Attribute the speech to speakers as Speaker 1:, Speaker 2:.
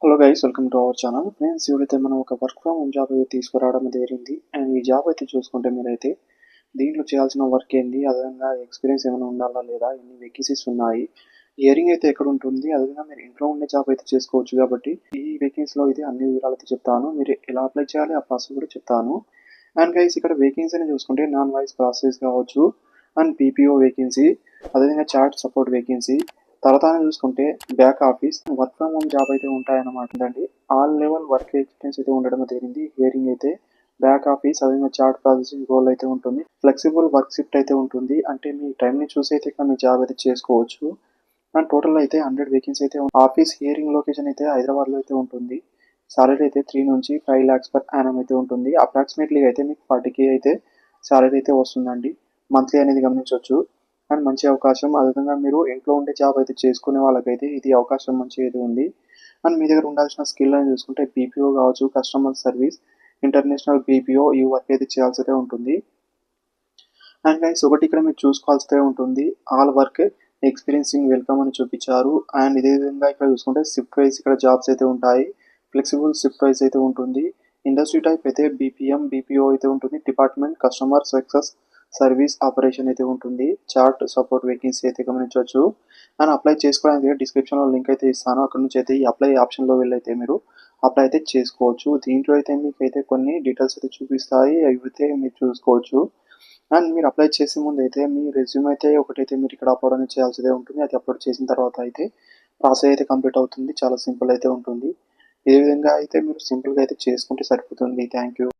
Speaker 1: Hello guys, welcome to our channel. Friends, ఇప్పుడైతే మనం ఒక వర్క్ ఫ్రమ్ హోమ్ జాబ్ అయితే తీసుకురావడం జరిగింది. అండ్ ఈ జాబ్ అయితే చూసుకుంటే మీరైతే దీంట్లో చేయాల్సిన వర్క్ ఏంది, అదేవిధంగా ఎక్స్పీరియన్స్ ఏమైనా ఉండాలా లేదా, ఎన్ని వేకెన్సీస్ ఉన్నాయి, హియరింగ్ అయితే ఎక్కడ ఉంటుంది, అదేవిధంగా మీరు ఇంట్లో ఉండే జాబ్ అయితే చేసుకోవచ్చు. కాబట్టి ఈ వేకెన్సీలో అయితే అన్ని వివరాలు అయితే చెప్తాను. మీరు ఎలా అప్లై చేయాలి ఆ ప్రాసెస్ కూడా చెప్తాను. అండ్ గైస్, ఇక్కడ వేకెన్సీని చూసుకుంటే నాన్ వాయిస్ ప్రాసెస్ కావచ్చు, అండ్ పీపీఓ వేకెన్సీ, అదేవిధంగా చాట్ సపోర్ట్ వేకెన్సీ, తర్వాత చూసుకుంటే back office work from home job అయితే ఉంటాయన్నమాట అండి. ఆల్ లెవెల్ వర్క్ ఎక్స్పీరియన్స్ అయితే ఉండడం జరిగింది. హియరింగ్ అయితే బ్యాక్ ఆఫీస్, అదేవిధంగా చార్ట్ ప్రాసెసింగ్ రోల్ అయితే ఉంటుంది. ఫ్లెక్సిబుల్ వర్క్ షిఫ్ట్ అయితే ఉంటుంది. అంటే మీ టైంని చూసి అయితే ఇక్కడ మీ జాబ్ అయితే చేసుకోవచ్చు. అండ్ టోటల్ అయితే 100 వేకెన్సీ అయితే ఆఫీస్ హియరింగ్ లొకేషన్ అయితే హైదరాబాద్లో అయితే ఉంటుంది. సాలరీ అయితే 3 నుంచి 5 lakhs పర్ యానం అయితే ఉంటుంది. అప్రాక్సిమేట్లీ అయితే మీకు 40K అయితే సాలరీ అయితే వస్తుందండి. మంత్లీ అనేది గమనించవచ్చు. అండ్ మంచి అవకాశం. అదేవిధంగా మీరు ఇంట్లో ఉండే జాబ్ అయితే చేసుకునే వాళ్ళకైతే ఇది అవకాశం మంచి అయితే ఉంది. అండ్ మీ దగ్గర ఉండాల్సిన స్కిల్ అని చూసుకుంటే బీపీఓ కావచ్చు, కస్టమర్ సర్వీస్, ఇంటర్నేషనల్ బీపీఓ ఈ వర్క్ అయితే చేయాల్సి అయితే ఉంటుంది. అండ్ గైస్, ఒకటి ఇక్కడ మీరు చూసుకోవాల్సి ఉంటుంది, ఆల్ వర్క్ ఎక్స్పీరియన్సింగ్ వెల్కమ్ అని చూపించారు. అండ్ ఇదే విధంగా ఇక్కడ చూసుకుంటే షిఫ్ట్ వైజ్ ఇక్కడ జాబ్స్ అయితే ఉంటాయి. ఫ్లెక్సిబుల్ షిఫ్ట్ వైజ్ అయితే ఉంటుంది. ఇండస్ట్రీ టైప్ అయితే బీపీఎం బీపీఓ అయితే ఉంటుంది. Department customer success service operation అయితే ఉంటుంది. చార్ట్ సపోర్ట్ వేకెన్సీ అయితే గమనించవచ్చు. అండ్ అప్లై చేసుకోవడానికి డిస్క్రిప్షన్లో లింక్ అయితే ఇస్తాను. అక్కడ నుంచి అయితే ఈ అప్లై ఆప్షన్లో వెళ్ళైతే మీరు అప్లై అయితే చేసుకోవచ్చు. దీంట్లో అయితే మీకు అయితే కొన్ని డీటెయిల్స్ అయితే చూపిస్తాయి, అవి అయితే మీరు చూసుకోవచ్చు. అండ్ మీరు అప్లై చేసే ముందు అయితే మీ రెజ్యూమ్ అయితే ఒకటైతే మీరు ఇక్కడ అప్లోడ్ అనేది చేయాల్సి ఉంటుంది. అది అప్లోడ్ చేసిన తర్వాత అయితే ప్రాసెస్ అయితే కంప్లీట్ అవుతుంది. చాలా సింపుల్ అయితే ఉంటుంది. ఏ విధంగా అయితే మీరు సింపుల్గా అయితే చేసుకుంటే సరిపోతుంది. Thank you.